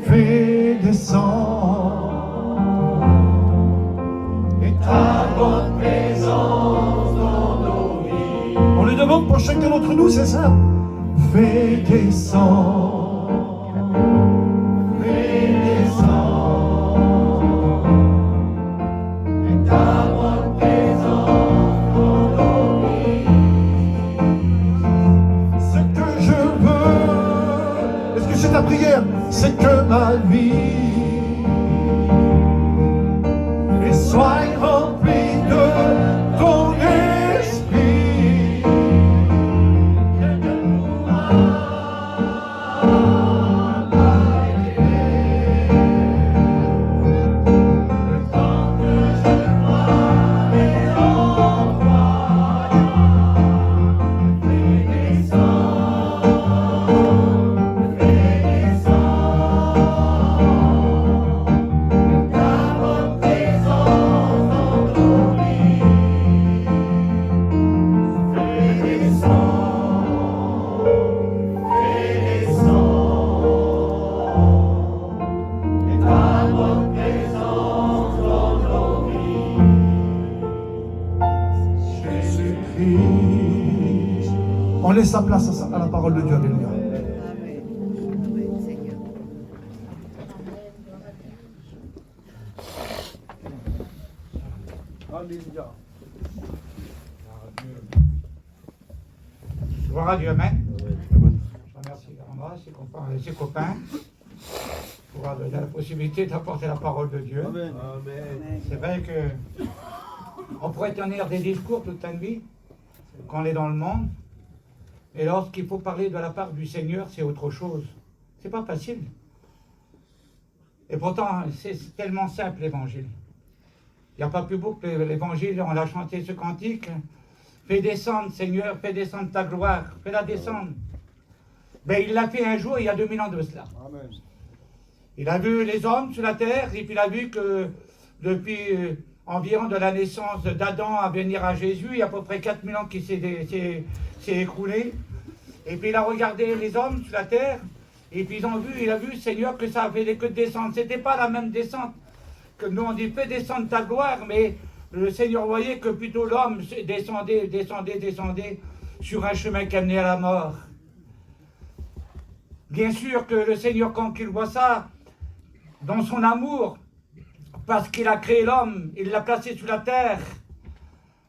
fais descendre, et ta bonne présence dans nos vies. On le demande pour chacun d'entre nous, c'est ça? Fais descendre, et ta bonne présence dans nos vies. Ce que je veux, est-ce que c'est ta prière? C'est que ma vie soit remplie de ton esprit. Tant que je vois les envoyants, fais descendre, fais descendre, ta bonne présence dans nos vies. Fais descendre, et ta bonne présence dans nos vies. Jésus-Christ. On laisse sa place à la parole de Dieu. Alléluia. Alléluia. Gloire à Dieu, amen. Je remercie Grandma, ses copains, pour avoir donné la possibilité d'apporter la parole de Dieu. C'est vrai que on pourrait tenir des discours toute la nuit quand on est dans le monde, et lorsqu'il faut parler de la part du Seigneur, c'est autre chose. C'est pas facile. Et pourtant, c'est tellement simple l'évangile. Il n'y a pas plus beau que l'évangile. On a chanté ce cantique. Fais descendre, Seigneur, fais descendre ta gloire, fais-la descendre. Mais il l'a fait un jour, il y a 2000 ans de cela. Amen. Il a vu les hommes sur la terre, et puis il a vu que depuis environ de la naissance d'Adam à venir à Jésus, il y a à peu près 4000 ans qui s'est écoulé. Et puis il a regardé les hommes sur la terre, et puis il a vu, Seigneur, que ça avait que descendre. C'était pas la même descente que nous on dit, fais descendre ta gloire, mais le Seigneur voyait que plutôt l'homme descendait sur un chemin qui amenait à la mort. Bien sûr que le Seigneur, quand il voit ça, dans son amour, parce qu'il a créé l'homme, il l'a placé sur la terre.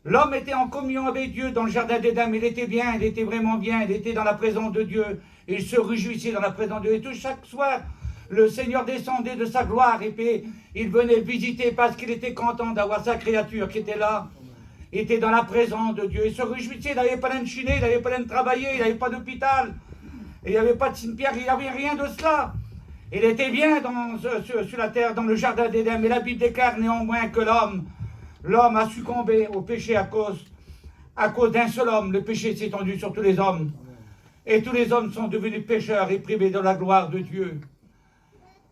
L'homme était en communion avec Dieu dans le jardin d'Éden, il était bien, il était vraiment bien, il était dans la présence de Dieu, il se réjouissait dans la présence de Dieu. Et tout chaque soir, le Seigneur descendait de sa gloire et puis il venait visiter parce qu'il était content d'avoir sa créature qui était là. Il était dans la présence de Dieu, il se réjouissait, il n'avait pas l'air de chiner, il n'avait pas l'air de travailler, il n'avait pas d'hôpital, il n'y avait pas de cimetière, il n'y avait rien de cela. Il était bien sur la terre, dans le jardin d'Éden, mais la Bible déclare néanmoins que l'homme a succombé au péché à cause d'un seul homme. Le péché s'est étendu sur tous les hommes. Et tous les hommes sont devenus pécheurs et privés de la gloire de Dieu.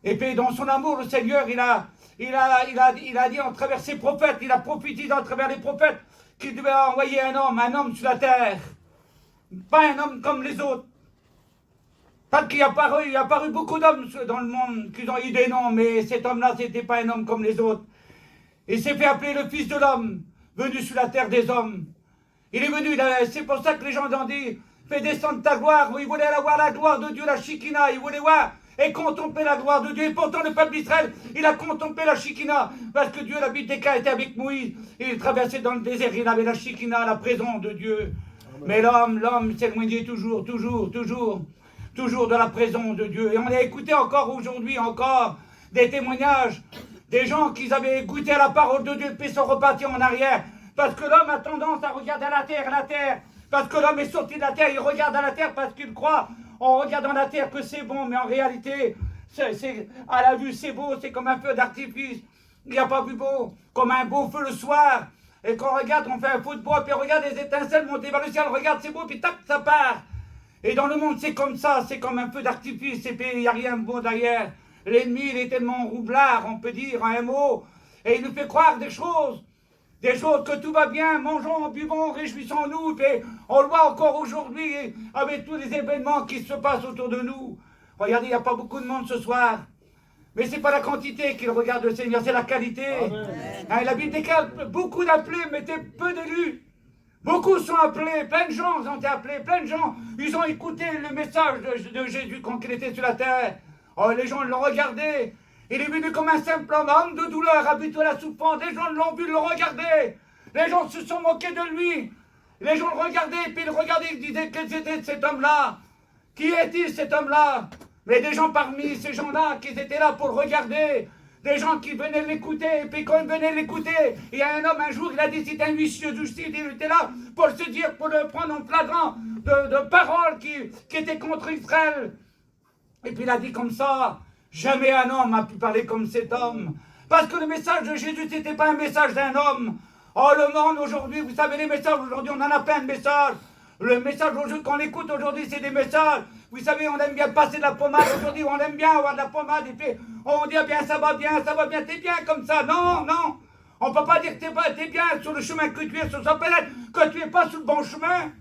Et puis dans son amour, le Seigneur, il a dit en travers ses prophètes, il a prophétisé en travers les prophètes qu'il devait envoyer un homme sur la terre. Pas un homme comme les autres. Parce qu'il y a apparu beaucoup d'hommes dans le monde qui ont eu des noms, mais cet homme-là, c'était pas un homme comme les autres. Il s'est fait appeler le Fils de l'homme, venu sur la terre des hommes. Il est venu, c'est pour ça que les gens ont dit, fais descendre ta gloire. Il voulait voir la gloire de Dieu, la Shekinah. Il voulait voir et contempler la gloire de Dieu. Et pourtant, le peuple d'Israël, il a contemplé la Shekinah. Parce que Dieu, la Bible déclare, était avec Moïse. Il traversait dans le désert, il avait la Shekinah, la présence de Dieu. Amen. Mais l'homme s'éloignait toujours de la présence de Dieu. Et on a écouté encore aujourd'hui, des témoignages, des gens qui avaient goûté à la parole de Dieu, puis sont repartis en arrière. Parce que l'homme a tendance à regarder à la terre. Parce que l'homme est sorti de la terre, il regarde à la terre parce qu'il croit, en regardant la terre, que c'est bon. Mais en réalité, à la vue, c'est beau, c'est comme un feu d'artifice. Il n'y a pas plus beau, comme un beau feu le soir. Et quand on regarde, on fait un feu de bois, puis on regarde les étincelles monter vers le ciel, on regarde, c'est beau, puis tac, ça part. Et dans le monde, c'est comme ça, c'est comme un feu d'artifice, et puis il n'y a rien de beau derrière. L'ennemi, il est tellement roublard, on peut dire, en un mot, et il nous fait croire des choses des choses que tout va bien, mangeons, buvons, réjouissons-nous, et on le voit encore aujourd'hui avec tous les événements qui se passent autour de nous. Regardez, il n'y a pas beaucoup de monde ce soir. Mais ce n'est pas la quantité qui regarde le Seigneur, c'est la qualité. Hein, la Bible déclare beaucoup d'appelés, mais peu d'élus. Beaucoup sont appelés, plein de gens ont été appelés, plein de gens, ils ont écouté le message de Jésus quand il était sur la terre. Oh, les gens l'ont regardé. Il est venu comme un simple homme de douleur, habitué à la souffrance. Les gens l'ont vu le regarder. Les gens se sont moqués de lui. Les gens le regardaient, puis ils le regardaient, ils disaient quel était cet homme-là. Qui est-il cet homme-là? Mais des gens parmi ces gens-là qui étaient là pour le regarder, des gens qui venaient l'écouter, et puis quand ils venaient l'écouter, il y a un homme un jour, il a dit c'est un huissier de justice, il était là pour se dire, pour le prendre en flagrant de paroles qui étaient contre Israël. Et puis il a dit comme ça, jamais un homme a pu parler comme cet homme. Parce que le message de Jésus, c'était pas un message d'un homme. Oh, le monde aujourd'hui, vous savez, les messages aujourd'hui, on en a plein de messages. Le message aujourd'hui qu'on écoute aujourd'hui, c'est des messages. Vous savez, on aime bien passer de la pommade aujourd'hui, on aime bien avoir de la pommade, et puis on dit, ah bien, ça va bien, t'es bien comme ça. Non, non, on ne peut pas dire que t'es bien sur le chemin que tu es, sur sa planète, que tu n'es pas sur le bon chemin.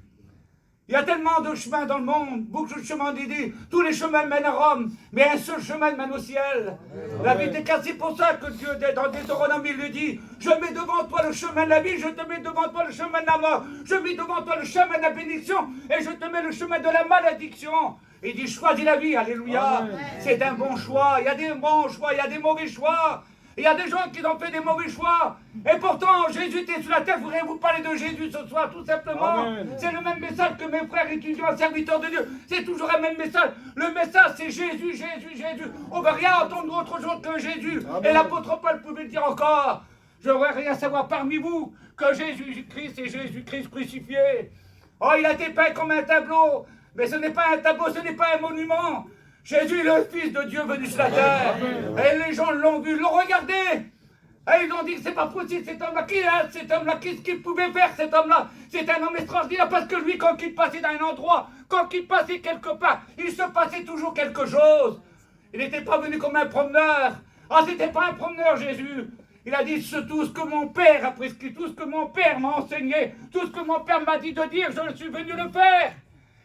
Il y a tellement de chemins dans le monde, beaucoup de chemins d'idées, tous les chemins mènent à Rome, mais un seul chemin mène au ciel. La Bible est cassée pour ça que Dieu, dans Deutéronome, il lui dit, je mets devant toi le chemin de la vie, je te mets devant toi le chemin de la mort, je mets devant toi le chemin de la bénédiction, et je te mets le chemin de la malédiction. Il dit, choisis la vie, alléluia. C'est un bon choix, il y a des bons choix, il y a des mauvais choix. Il y a des gens qui ont fait des mauvais choix. Et pourtant, Jésus était sur la terre. Je voudrais vous parler de Jésus ce soir, tout simplement. C'est le même message que mes frères étudiants, serviteurs de Dieu. C'est toujours le même message. Le message, c'est Jésus, Jésus, Jésus. On ne veut rien entendre autre chose que Jésus. Amen. Et l'apôtre Paul pouvait le dire encore. Je ne voudrais rien savoir parmi vous que Jésus-Christ est Jésus-Christ crucifié. Oh, il a été peint comme un tableau. Mais ce n'est pas un tableau, ce n'est pas un monument. Jésus est le Fils de Dieu venu sur la terre. Et les gens l'ont vu, l'ont regardé. Et ils ont dit que c'est pas possible, cet homme-là. Qui est cet homme-là? Qu'est-ce qu'il pouvait faire, cet homme-là? C'est un homme extraordinaire parce que lui, quand il passait dans un endroit, quand il passait quelque part, il se passait toujours quelque chose. Il n'était pas venu comme un promeneur. Ah, c'était pas un promeneur, Jésus. Il a dit tout ce que mon Père a prescrit, tout ce que mon Père m'a enseigné, tout ce que mon Père m'a dit de dire, je suis venu le faire.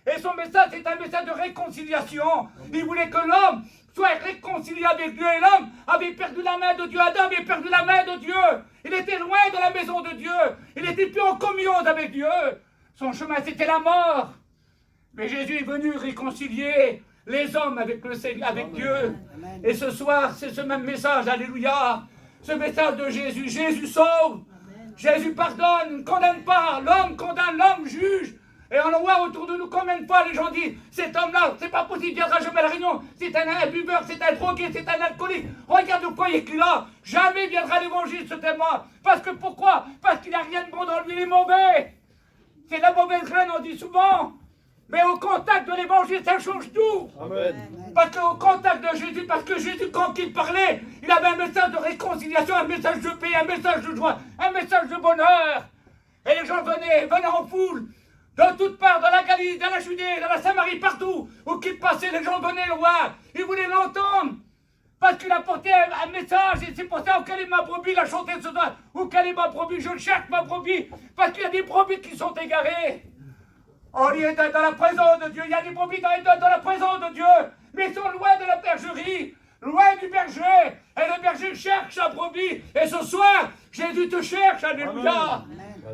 Et son message, c'est un message de réconciliation. Il voulait que l'homme soit réconcilié avec Dieu. Et l'homme avait perdu la main de Dieu. Adam avait perdu la main de Dieu. Il était loin de la maison de Dieu. Il n'était plus en communion avec Dieu. Son chemin, c'était la mort. Mais Jésus est venu réconcilier les hommes avec Dieu. Et ce soir, c'est ce même message. Alléluia. Ce message de Jésus. Jésus sauve. Jésus pardonne, ne condamne pas. L'homme condamne, l'homme juge. Et on le voit autour de nous combien de fois les gens disent cet homme-là, c'est pas possible, il viendra jamais à la réunion, c'est un buveur, c'est un drogué, c'est un alcoolique. Regarde le foyer qu'il a, jamais viendra l'évangile ce témoin. Parce que pourquoi? Parce qu'il n'a rien de bon dans lui, il est mauvais. C'est la mauvaise graine, on dit souvent. Mais au contact de l'évangile, ça change tout. Amen. Parce qu'au contact de Jésus, parce que Jésus, quand il parlait, il avait un message de réconciliation, un message de paix, un message de joie, un message de bonheur. Et les gens venaient en foule. De toutes parts, dans la Galilée, dans la Judée, dans la Samarie, partout où qu'il passait, les gens venaient le voir. Ils voulaient l'entendre. Parce qu'il apportait un message. Et c'est pour ça, où quelle est ma brebis, il a chanté ce soir. Où quelle est ma brebis, je cherche ma brebis. Parce qu'il y a des brebis qui sont égarées. On y est dans la présence de Dieu. Il y a des brebis dans la présence de Dieu. Mais ils sont loin de la bergerie. Loin du berger. Et le berger cherche sa brebis. Et ce soir, Jésus te cherche. Alléluia.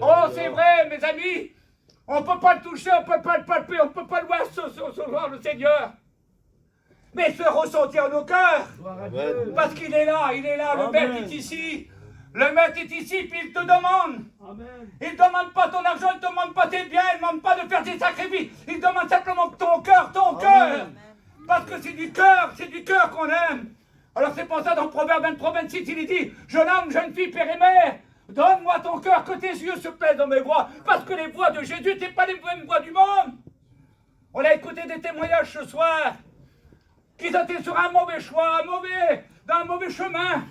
Oh, c'est vrai, mes amis. On ne peut pas le toucher, on ne peut pas le palper, on ne peut pas le voir voir le Seigneur. Mais se ressentir nos cœurs. Parce qu'il est là, le Maître est ici. Le Maître est ici, puis il te demande. Amen. Il ne demande pas ton argent, il ne demande pas tes biens, il ne demande pas de faire des sacrifices. Il demande simplement ton cœur. Parce que c'est du cœur qu'on aime. Alors c'est pour ça dans Proverbe 23, 26, il dit, jeune homme, jeune fille, père et mère, donne-moi ton cœur, que tes yeux se plaisent dans mes voies. Parce que les voies de Jésus, ce n'est pas les mêmes voies du monde. On a écouté des témoignages ce soir. Qu'ils étaient sur un mauvais choix, dans un mauvais chemin.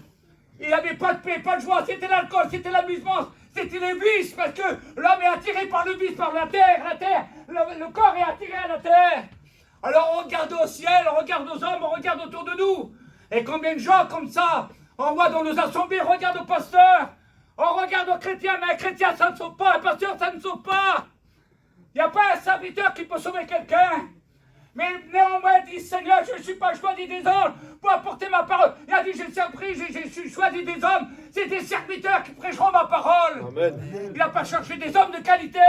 Il n'y avait pas de paix, pas de joie. C'était l'alcool, c'était l'amusement, c'était les vices. Parce que l'homme est attiré par le vice, par la terre. Le corps est attiré à la terre. Alors on regarde au ciel, on regarde aux hommes, on regarde autour de nous. Et combien de gens comme ça, on voit dans nos assemblées, regarde au pasteur. On regarde aux chrétiens, mais un chrétien, ça ne sauve pas. Un pasteur, ça ne sauve pas. Il n'y a pas un serviteur qui peut sauver quelqu'un. Mais néanmoins, dit Seigneur, je ne suis pas choisi des hommes pour apporter ma parole. Il a dit, j'ai choisi des hommes. C'est des serviteurs qui prêcheront ma parole. Amen. Il n'a pas cherché des hommes de qualité.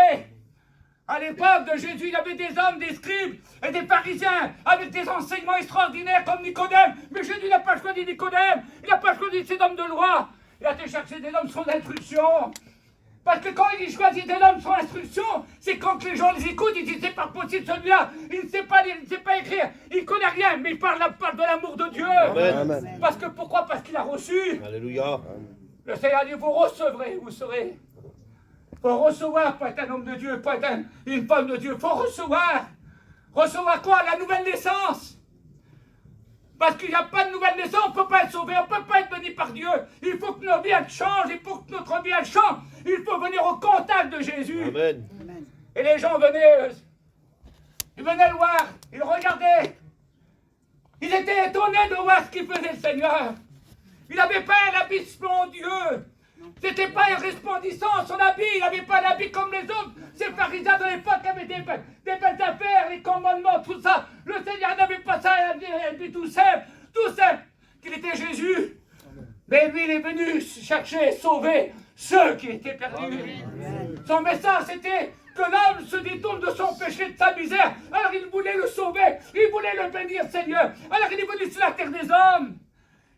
À l'époque de Jésus, il y avait des hommes, des scribes et des pharisiens avec des enseignements extraordinaires comme Nicodème. Mais Jésus n'a pas choisi Nicodème. Il n'a pas choisi ces hommes de loi. Il a été chercher des hommes sans instruction. Parce que quand il choisit des hommes sans instruction, c'est quand les gens les écoutent, ils disent c'est pas possible celui-là, il ne sait pas lire, il ne sait pas écrire, il ne connaît rien, mais il parle de l'amour de Dieu. Amen. Parce que pourquoi? Parce qu'il a reçu. Alléluia. Le Seigneur dit, vous recevrez, vous serez. Il faut recevoir pour être un homme de Dieu, pour être une femme de Dieu. Il faut recevoir. Recevoir quoi? La nouvelle naissance. Parce qu'il n'y a pas de nouvelle naissance, on ne peut pas être sauvé, on ne peut pas être béni par Dieu. Il faut que notre vie elle change, il faut que notre vie elle change. Il faut venir au contact de Jésus. Amen. Et les gens venaient, ils venaient le voir, ils regardaient. Ils étaient étonnés de voir ce qu'il faisait le Seigneur. Il n'avait pas un habit splendide. C'était pas un resplendissant, son habit. Il n'avait pas un habit comme les autres. Ces pharisiens de l'époque avaient des belles affaires, les commandements, tout ça. Le Seigneur n'avait pas ça, un habit tout simple, qu'il était Jésus. Mais lui, il est venu chercher et sauver ceux qui étaient perdus. Son message, c'était que l'homme se détourne de son péché, de sa misère. Alors il voulait le sauver, il voulait le bénir, Seigneur. Alors il est venu sur la terre des hommes.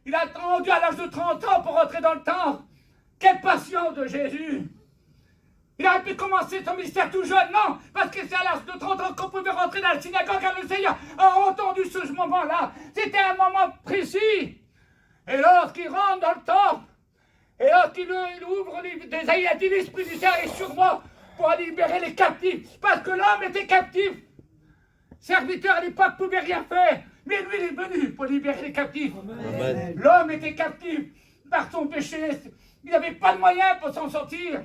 Il a attendu à l'âge de 30 ans pour rentrer dans le temple. Quelle patience de Jésus! Il aurait pu commencer son ministère tout jeune, non, parce que c'est à l'âge de 30 ans qu'on pouvait rentrer dans la synagogue, car le Seigneur a entendu ce moment-là. C'était un moment précis. Et lorsqu'il rentre dans le temple, et lorsqu'il ouvre des ailes, il a dit, l'Esprit du Seigneur est sur moi pour libérer les captifs, parce que l'homme était captif. Serviteur à l'époque ne pouvait rien faire, mais lui il est venu pour libérer les captifs. Amen. L'homme était captif par son péché. Il n'avait pas de moyens pour s'en sortir.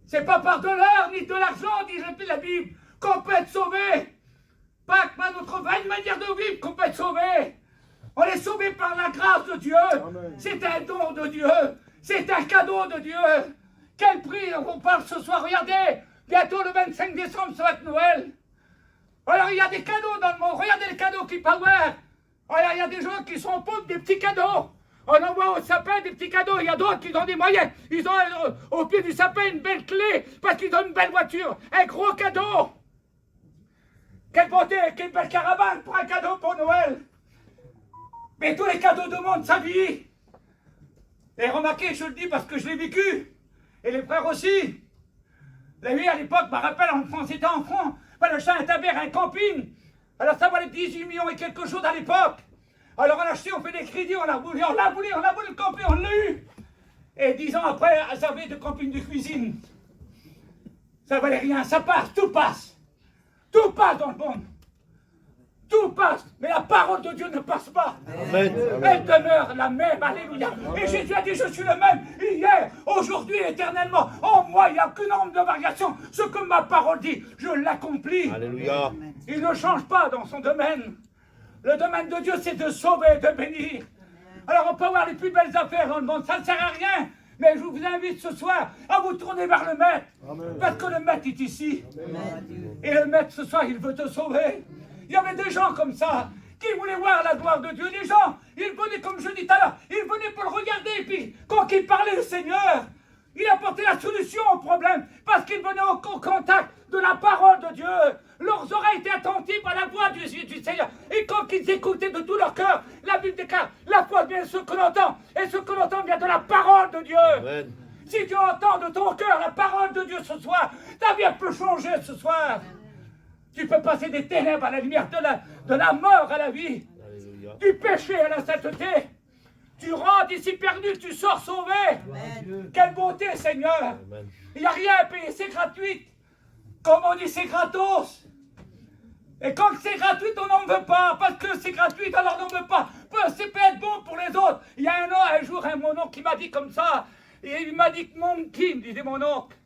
C'est pas par de l'or ni de l'argent, dit la Bible, qu'on peut être sauvé. Pas par notre vaine manière de vivre qu'on peut être sauvé. On est sauvé par la grâce de Dieu. C'est un don de Dieu. C'est un cadeau de Dieu. Quel prix on parle ce soir? Regardez, bientôt le 25 décembre, ça va être Noël. Alors il y a des cadeaux dans le monde. Regardez les cadeaux qui parlent. Alors il y a des gens qui sont pauvres, des petits cadeaux. On envoie au sapin des petits cadeaux. Il y a d'autres qui ont des moyens. Ils ont au pied du sapin une belle clé parce qu'ils ont une belle voiture. Un gros cadeau. Quelle beauté, quelle belle caravane pour un cadeau pour Noël. Mais tous les cadeaux du monde, sa vie. Et remarquez, je le dis parce que je l'ai vécu. Et les frères aussi. La vie à l'époque, je me rappelle, en France, c'était en France. Ben, le chat est un camping. Alors ça valait 18 millions et quelque chose à l'époque. Alors on a acheté, on fait des crédits, on l'a voulu le camping, on l'a eu. Et 10 ans après, ça avait de camping de cuisine. Ça valait rien, ça passe, tout passe. Tout passe dans le monde. Tout passe, mais la parole de Dieu ne passe pas. Amen. Elle demeure la même, alléluia. Et Jésus a dit, je suis le même, hier, aujourd'hui, éternellement. En moi, il n'y a aucun nombre de variations. Ce que ma parole dit, je l'accomplis. Alléluia. Il ne change pas dans son domaine. Le domaine de Dieu, c'est de sauver, de bénir. Alors, on peut avoir les plus belles affaires dans le monde, ça ne sert à rien. Mais je vous invite ce soir à vous tourner vers le Maître. Amen. Parce que le Maître est ici. Amen. Et le Maître, ce soir, il veut te sauver. Il y avait des gens comme ça, qui voulaient voir la gloire de Dieu. Les gens, ils venaient, comme je dis tout à l'heure, ils venaient pour le regarder. Et puis, quand il parlait, le Seigneur, il apportait la solution au problème. Parce qu'ils venaient au contact de la parole de Dieu. Leurs oreilles étaient attentives à la voix du Seigneur. Et quand ils écoutaient de tout leur cœur, la Bible déclare, la foi vient de ce que l'on entend. Et ce que l'on entend vient de la parole de Dieu. Amen. Si tu entends de ton cœur la parole de Dieu ce soir, ta vie peut changer ce soir. Tu peux passer des ténèbres à la lumière, de la mort à la vie, Alléluia. du péché à la sainteté. Tu rentres ici perdu, tu sors sauvé. Amen. Quelle beauté, Seigneur. Amen. Il n'y a rien à payer, c'est gratuit. Comme on dit, c'est gratos. Et quand c'est gratuit, on n'en veut pas. Parce que c'est gratuit, alors on n'en veut pas. C'est peut être bon pour les autres. Il y a un jour, mon oncle qui m'a dit comme ça. Et il m'a dit que mon qui, me disait mon oncle.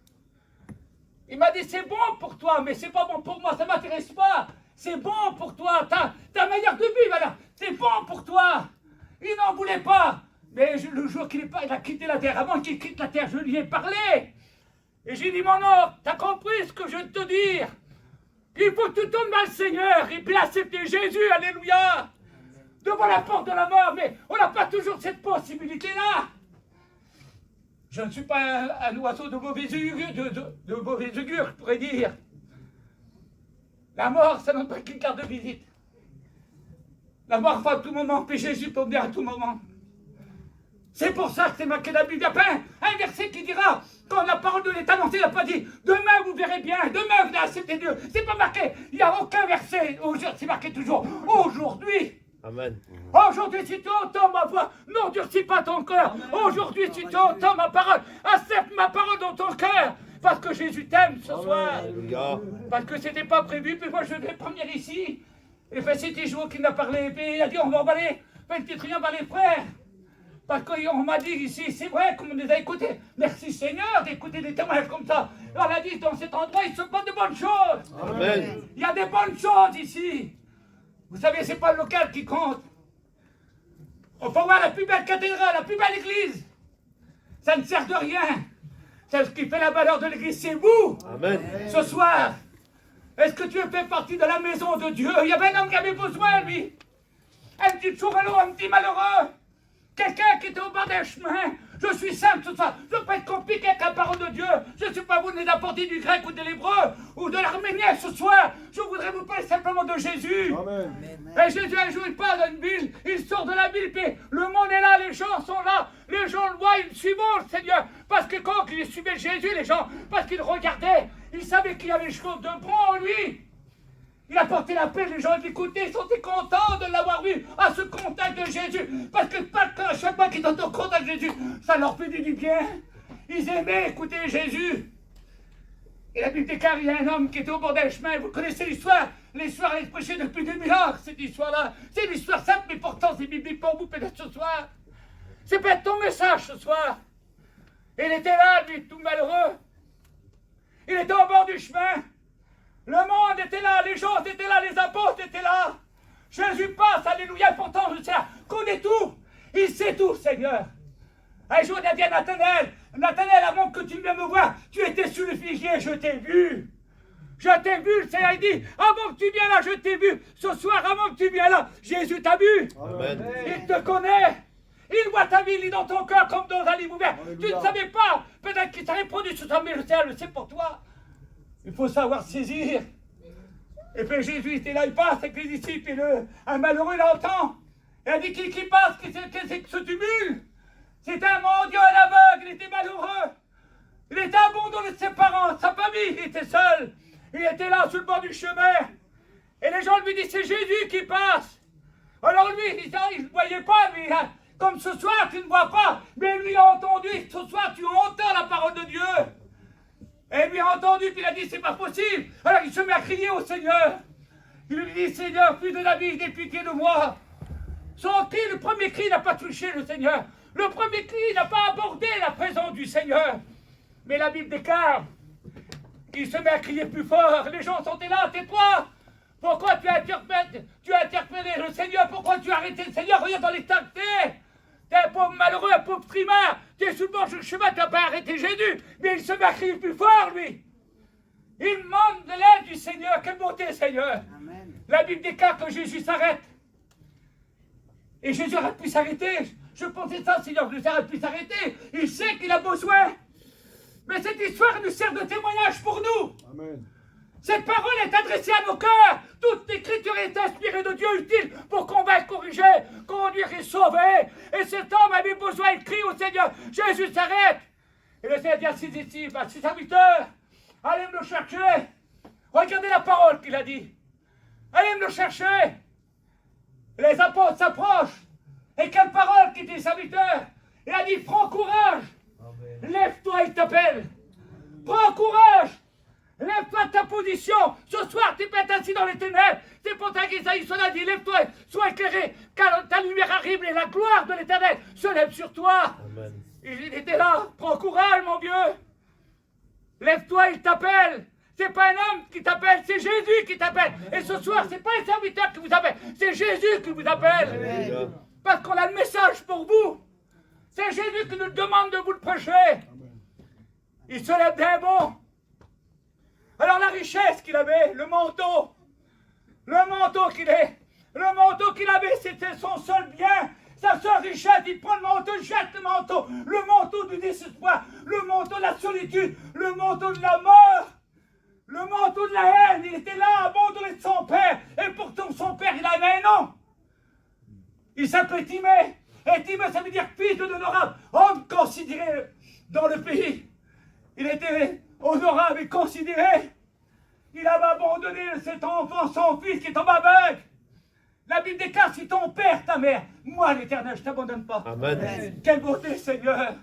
Il m'a dit, c'est bon pour toi, mais c'est pas bon pour moi, ça ne m'intéresse pas. C'est bon pour toi, ta manière de vivre, voilà. C'est bon pour toi. Il n'en voulait pas. Mais le toujours qu'il il a quitté la terre. Avant qu'il quitte la terre, je lui ai parlé. Et j'ai dit, mon oncle, t'as compris ce que je veux te dire? Il faut que tu tournes vers le Seigneur et puis accepter Jésus, alléluia, devant la porte de la mort. Mais on n'a pas toujours cette possibilité-là. Je ne suis pas un oiseau de mauvais augure, de mauvais augure, je pourrais dire. La mort, ça n'a pas qu'une carte de visite. La mort va à tout moment, puis Jésus peut venir à tout moment. C'est pour ça que c'est marqué dans la Bible. Il n'y a pas un verset qui dira, quand la parole de l'État annoncée, il n'a pas dit, demain vous verrez bien, demain vous allez accepter Dieu. C'est pas marqué, il n'y a aucun verset, c'est marqué toujours, aujourd'hui. Amen. Aujourd'hui, si tu entends ma voix, n'endurcis pas ton cœur. Aujourd'hui, si tu entends ma parole, accepte ma parole dans ton cœur. Parce que Jésus t'aime ce soir. Alléluia. Parce que c'était pas prévu, puis moi je vais venir ici. Et fait c'était jour qu'il m'a parlé, puis il a dit on va aller faire une petite réunion par les frères. Parce qu'on m'a dit ici, c'est vrai qu'on les a écoutés. Merci Seigneur d'écouter des témoignages comme ça. On a dit dans cet endroit, il se passe de bonnes choses. Amen. Il y a des bonnes choses ici. Vous savez, c'est pas le local qui compte. On peut avoir la plus belle cathédrale, la plus belle église. Ça ne sert de rien. C'est ce qui fait la valeur de l'église, c'est vous. Amen. Ce soir, est-ce que tu fais partie de la maison de Dieu? Il y avait un homme qui avait besoin, lui. Un petit chourelot, un petit malheureux. Quelqu'un qui était au bord d'un chemin. Je suis simple ce soir. Je ne veux pas être compliqué avec la parole de Dieu. Je ne suis pas venu d'apporter du grec ou de l'hébreu ou de l'arménien ce soir. Je voudrais vous parler simplement de Jésus. Amen. Et Jésus un jour il part dans une ville, il sort de la ville, puis le monde est là, les gens sont là, les gens le voient, ils suivent le Seigneur. Parce que quand ils suivaient Jésus, les gens, parce qu'ils regardaient, ils savaient qu'il y avait des choses de bon en lui. Il a porté la paix, les gens l'écoutaient, ils sont contents de l'avoir vu à ce contact de Jésus. Parce que à chaque fois qu'ils sont au contact de Jésus, ça leur fait du bien. Ils aimaient écouter Jésus. Et la Bible déclare, il y a un homme qui était au bord d'un chemin. Vous connaissez l'histoire? L'histoire est prêchée depuis 2000 ans, cette histoire-là. C'est une histoire simple, mais pourtant c'est biblique pour vous peut-être ce soir. C'est peut-être ton message ce soir. Et il était là, lui, tout malheureux. Il était au bord du chemin. Le monde était là, les gens étaient là, les apôtres étaient là. Jésus passe, alléluia, pourtant le Seigneur connaît tout. Il sait tout, Seigneur. Un jour, il a dit à Nathanaël, Nathanaël, avant que tu viennes me voir, tu étais sur le figuier, je t'ai vu. Je t'ai vu, le Seigneur dit, avant que tu viennes là, je t'ai vu. Ce soir, avant que tu viennes là, Jésus t'a vu. Amen. Il te connaît. Il voit ta vie, il est dans ton cœur comme dans un livre ouvert. Tu ne savais pas, peut-être qu'il t'aurait produit sur toi, mais le Seigneur le sait pour toi. Il faut savoir saisir. Et puis Jésus était là, il passe avec les disciples, et un malheureux l'entend. Et il dit qui passe, qu'est-ce que c'est que ce tumulte? C'était un mendiant, un aveugle, il était malheureux. Il était abandonné de ses parents, sa famille, il était seul. Il était là sur le bord du chemin. Et les gens lui disent, c'est Jésus qui passe. Alors lui, il ne voyait pas, lui, hein. Comme ce soir, tu ne vois pas. Mais lui a entendu, ce soir, tu entends la parole de Dieu. Et lui a entendu, puis il a dit, c'est pas possible. Alors il se met à crier au Seigneur. Il lui dit, Seigneur, fils de David, aie pitié de moi. Son cri, le premier cri n'a pas touché le Seigneur. Le premier cri n'a pas abordé la présence du Seigneur. Mais la Bible déclare, il se met à crier plus fort. Les gens sont là, tais-toi. Pourquoi tu as interpellé le Seigneur? Pourquoi tu as arrêté le Seigneur? Regarde dans l'état que t'es. T'es un pauvre malheureux, un pauvre trimard. T'es sous le bord du chemin, t'as pas arrêté Jésus. Mais il se met à crier plus fort, lui. Il demande de l'aide du Seigneur. Quelle bonté, Seigneur. Amen. La Bible déclare que Jésus s'arrête. Et Jésus aurait pu s'arrêter. Je pensais ça, Seigneur, que Jésus aurait pu s'arrêter. Il sait qu'il a besoin. Mais cette histoire nous sert de témoignage pour nous. Amen. Cette parole est adressée à nos cœurs. Toute l'écriture est inspirée de Dieu, utile pour convaincre, corriger, conduire et sauver. Et cet homme avait besoin, il crie au Seigneur. Jésus s'arrête. Et le Seigneur dit à ses disciples, à ses serviteurs, allez me le chercher. Regardez la parole qu'il a dit. Allez me le chercher. Les apôtres s'approchent. Et quelle parole qui dit les serviteurs? Il a dit, prends courage. Lève-toi, il t'appelle. Prends courage. Lève-toi de ta position. Ce soir, tu peux être assis dans les ténèbres. C'est pour ça qu'Isaïe a dit, lève-toi, sois éclairé, car ta lumière arrive et la gloire de l'Éternel se lève sur toi. Amen. Il était là. Prends courage, mon vieux. Lève-toi, il t'appelle. C'est pas un homme qui t'appelle, c'est Jésus qui t'appelle. Et ce soir, c'est pas un serviteur qui vous appelle, c'est Jésus qui vous appelle. Alléluia. Parce qu'on a le message pour vous. C'est Jésus qui nous demande de vous le prêcher. Il se lève des bons. Alors la richesse qu'il avait, le manteau qu'il avait, c'était son seul bien. Sa seule richesse, il prend le manteau, il jette le manteau du désespoir, le manteau de la solitude, le manteau de la mort, le manteau de la haine. Il était là, abandonné de son père, et pourtant son père, il avait un nom. Il s'appelait Timée, et Timée, ça veut dire fils de l'honorable, homme considéré dans le pays. Il était honorable et considéré. Il avait abandonné cet enfant, son fils qui est tombé aveugle. La Bible déclare, si ton père, ta mère, moi l'Éternel, je ne t'abandonne pas. Amen. Quelle beauté, Seigneur.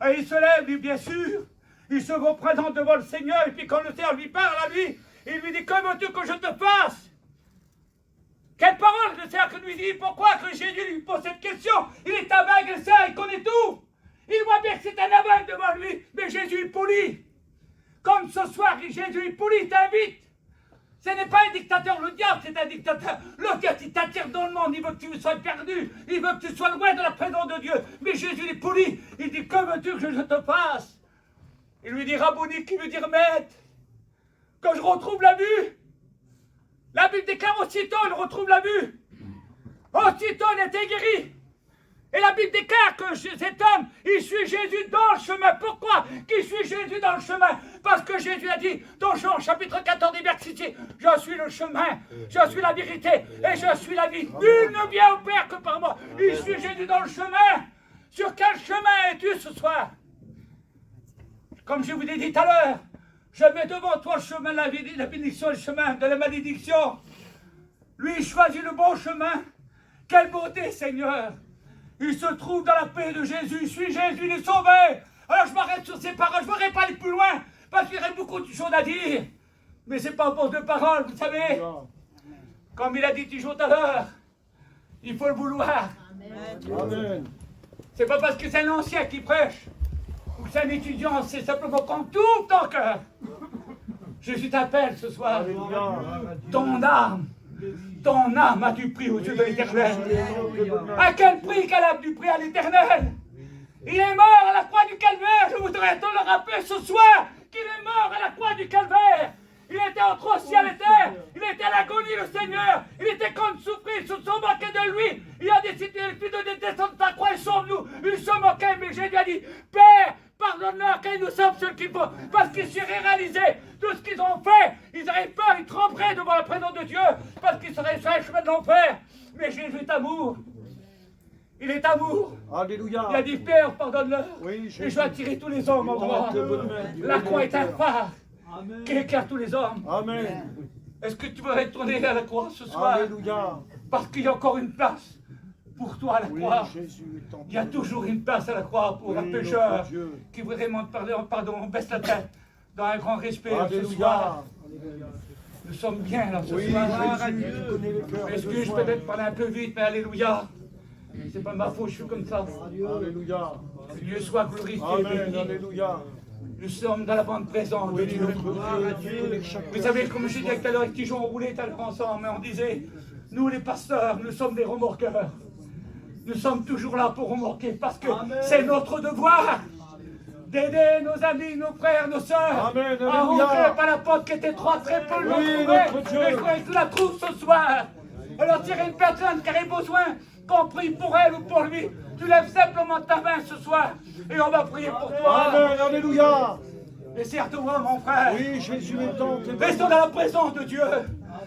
Et il se lève, lui, bien sûr. Il se représente devant le Seigneur. Et puis quand le Seigneur lui parle à lui, il lui dit, que veux-tu que je te fasse? Quelle parole le Seigneur lui dit? Pourquoi que Jésus lui pose cette question? Il est aveugle, ça, il connaît tout. Il voit bien que c'est un aveugle devant lui. Mais Jésus est poli. Comme ce soir, Jésus est poli, il t'invite. Ce n'est pas un dictateur, le diable, c'est un dictateur. Le diable, il t'attire dans le monde, il veut que tu sois perdu, il veut que tu sois loin de la présence de Dieu. Mais Jésus est poli, il dit, que veux-tu que je te fasse? Il lui dit, Rabouni, qui veut dire maître, que je retrouve la vue. La Bible déclare aussitôt, il retrouve la vue. Aussitôt, il était guéri. Et la Bible déclare que cet homme, il suit Jésus dans le chemin. Pourquoi qu'il suit Jésus dans le chemin? Parce que Jésus a dit dans Jean chapitre 14, verset 6, je suis le chemin, je suis la vérité et je suis la vie. Nul ne vient au Père que par moi. Il suit Jésus dans le chemin. Sur quel chemin es-tu ce soir? Comme je vous l'ai dit tout à l'heure, je mets devant toi le chemin de la bénédiction et le chemin de la malédiction. Lui, il choisit le bon chemin. Quelle beauté, Seigneur! Il se trouve dans la paix de Jésus. Il suit Jésus, il est sauvé. Alors je m'arrête sur ces paroles. Je ne voudrais pas aller plus loin parce qu'il y aurait beaucoup de choses à dire. Mais ce n'est pas pour deux paroles, vous savez. Comme il a dit toujours tout à l'heure, il faut le vouloir. Amen. C'est pas parce que c'est un ancien qui prêche ou que c'est un étudiant, c'est simplement quand tout ton cœur. Jésus t'appelle ce soir. Ton âme a du prix aux yeux de l'Éternel. À quel prix qu'elle a du prix à l'Éternel? Il est mort à la croix du Calvaire. Je voudrais te le rappeler ce soir qu'il est mort à la croix du Calvaire. Il était entre ciel et terre. Il était à l'agonie, le Seigneur. Il était comme souffrir. Ils se sont moqués de lui. Il a décidé de descendre de ta croix et sauve-nous. Ils se moquaient, mais Jésus a dit, Père, pardonne-leur car nous sommes ceux qu'il faut. Parce qu'ils seraient réalisés tout ce qu'ils ont fait. Ils auraient peur, ils trembleraient devant la présence de Dieu. Parce qu'ils seraient sur le chemin de l'enfer. Mais Jésus est amour. Il est amour. Alléluia. Il a dit, Père, pardonne-leur. Oui, et je vais attirer tous les hommes en moi. La croix est un phare qui éclaire tous les hommes. Amen. Est-ce que tu veux retourner à la croix ce soir? Alléluia. Parce qu'il y a encore une place pour toi à la Oui, croix. Jésus est en Il y a toujours une place à la croix pour un Oui, pécheur notre Dieu. qui voudrait m'en parler. Pardon, on baisse la tête dans un grand respect ce Alléluia. soir. Nous sommes bien là ce Oui, soir. Jésus, tu connais le cœur. Excuse peut-être parler un peu vite, mais alléluia. C'est pas ma faute, je suis comme ça. Alléluia. Que Dieu soit glorifié. Amen. béni. Alléluia. Nous sommes dans la bonne présence de Oui, Dieu. notre Dieu, tu connais chaque Vous savez, comme je disais tout à l'heure, avec Tijon, on roulait tout à l'heure ensemble, mais on disait, nous les pasteurs, nous sommes des remorqueurs. Nous sommes toujours là pour remorquer parce que c'est notre devoir d'aider nos amis, nos frères, nos sœurs Amen, à alléluia. rentrer par la porte qui était trop très peu Oui, l'ont notre trouvée. Dieu. Et je voudrais que tu la trouves ce soir. Alors s'il y a une personne qui aurait besoin qu'on prie pour elle ou pour lui, tu lèves simplement ta main ce soir et on va prier pour toi. Amen. Alléluia. Et serre-toi, mon frère. Oui, Jésus est dans tes Restons dans la présence de Dieu.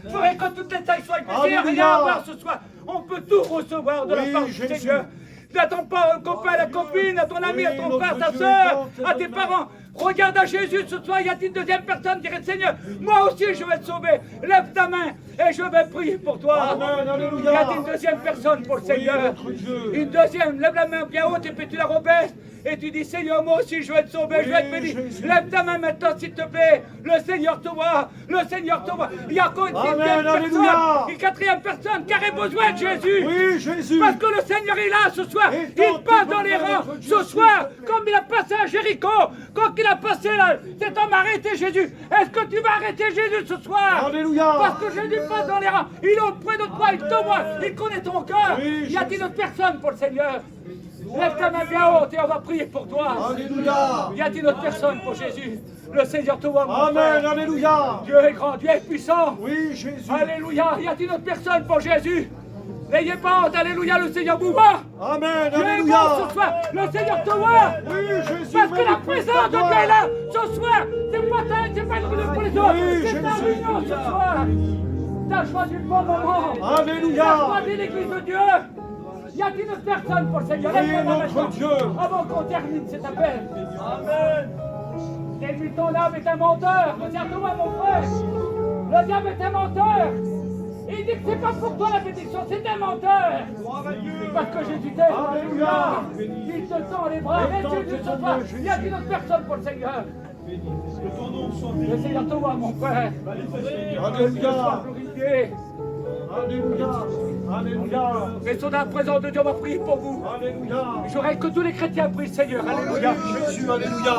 Il faudrait que toutes les tailles soient glissées. Alléluia. Rien à voir ce soir. On peut tout recevoir de Oui, la part du Jésus. Seigneur. N'attends pas un copain, la copine, à ton ami, à Oui, ton notre frère, ta Dieu soeur, est dans tes à tes mains. parents. Regarde à Jésus ce soir. Y a-t-il une deuxième personne? Dirait Seigneur, moi aussi je vais te sauver. Lève ta main et je vais prier pour toi. Amen, alléluia. Y a-t-il une deuxième personne pour le Seigneur? notre Dieu. Une deuxième, lève la main bien haute et puis tu la rebaisses. Et tu dis, Seigneur, moi aussi je vais te sauver, je vais te bénir. Jésus. Lève ta main maintenant, s'il te plaît. Le Seigneur te voit. Le Seigneur te voit. Il y a encore une Amen, deuxième alléluia. personne, une quatrième personne qui aurait besoin de Jésus. Oui, Jésus. Parce que le Seigneur est là ce soir. Et Il tant passe que dans les notre rangs Dieu ce soir, comme il a passé à Jéricho. Quand il a passé là, cet homme a arrêté Jésus. Est-ce que tu vas arrêter Jésus ce soir? Alléluia. Parce que Jésus passe dans les rangs. Il est auprès de toi, il te voit, il connaît ton cœur. Oui, Y a-t-il une personne pour le Seigneur? Lève ta main bien haute et on va prier pour toi. Alléluia. Y a-t-il autre personne pour Jésus? Le Seigneur te voit, mon Amen. frère. Alléluia. Dieu est grand, Dieu est puissant. Oui, Jésus. Alléluia. Y a-t-il autre personne pour Jésus? N'ayez pas honte. Alléluia. Le Seigneur vous voit. Amen. Dieu est Alléluia. bon ce soir. Le Seigneur te voit. Oui, Jésus. Parce que la présence de Dieu est là ce soir. C'est pas une réunion pour les autres. Oui, C'est ta Jésus. réunion ce soir. T'as choisi le bon moment. Alléluia. T'as choisi l'église de Dieu. Y a-t-il une personne pour le Seigneur? Oui, Lève-toi notre maintenant, Dieu. avant qu'on termine cet appel. Amen. L'ennemi de ton âme est un menteur. Regarde-toi, mon frère. Le diable est un menteur. Il dit que c'est pas pour toi la bénédiction, c'est un menteur. Parce que Jésus t'aime. Alléluia. Il te tend les bras. Et Jésus ce soir. Y a-t-il une personne pour le Seigneur? Le Seigneur te voit, mon frère. Alléluia. Sois glorifié. Alléluia. Alléluia. Restons dans la présence de Dieu, on va prier pour vous. Alléluia. J'aurais que tous les chrétiens prient le Seigneur. Alléluia. Jésus, alléluia.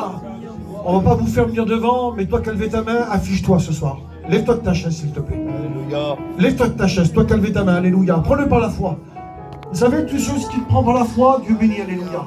On va pas vous faire venir devant, mais toi qui as levé ta main, affiche-toi ce soir. Lève-toi de ta chaise, s'il te plaît. Alléluia. Lève-toi de ta chaise, toi qui as levé ta main, alléluia. Prends-le par la foi. Vous savez, toutes choses qui te prend par la foi, Dieu bénit, alléluia.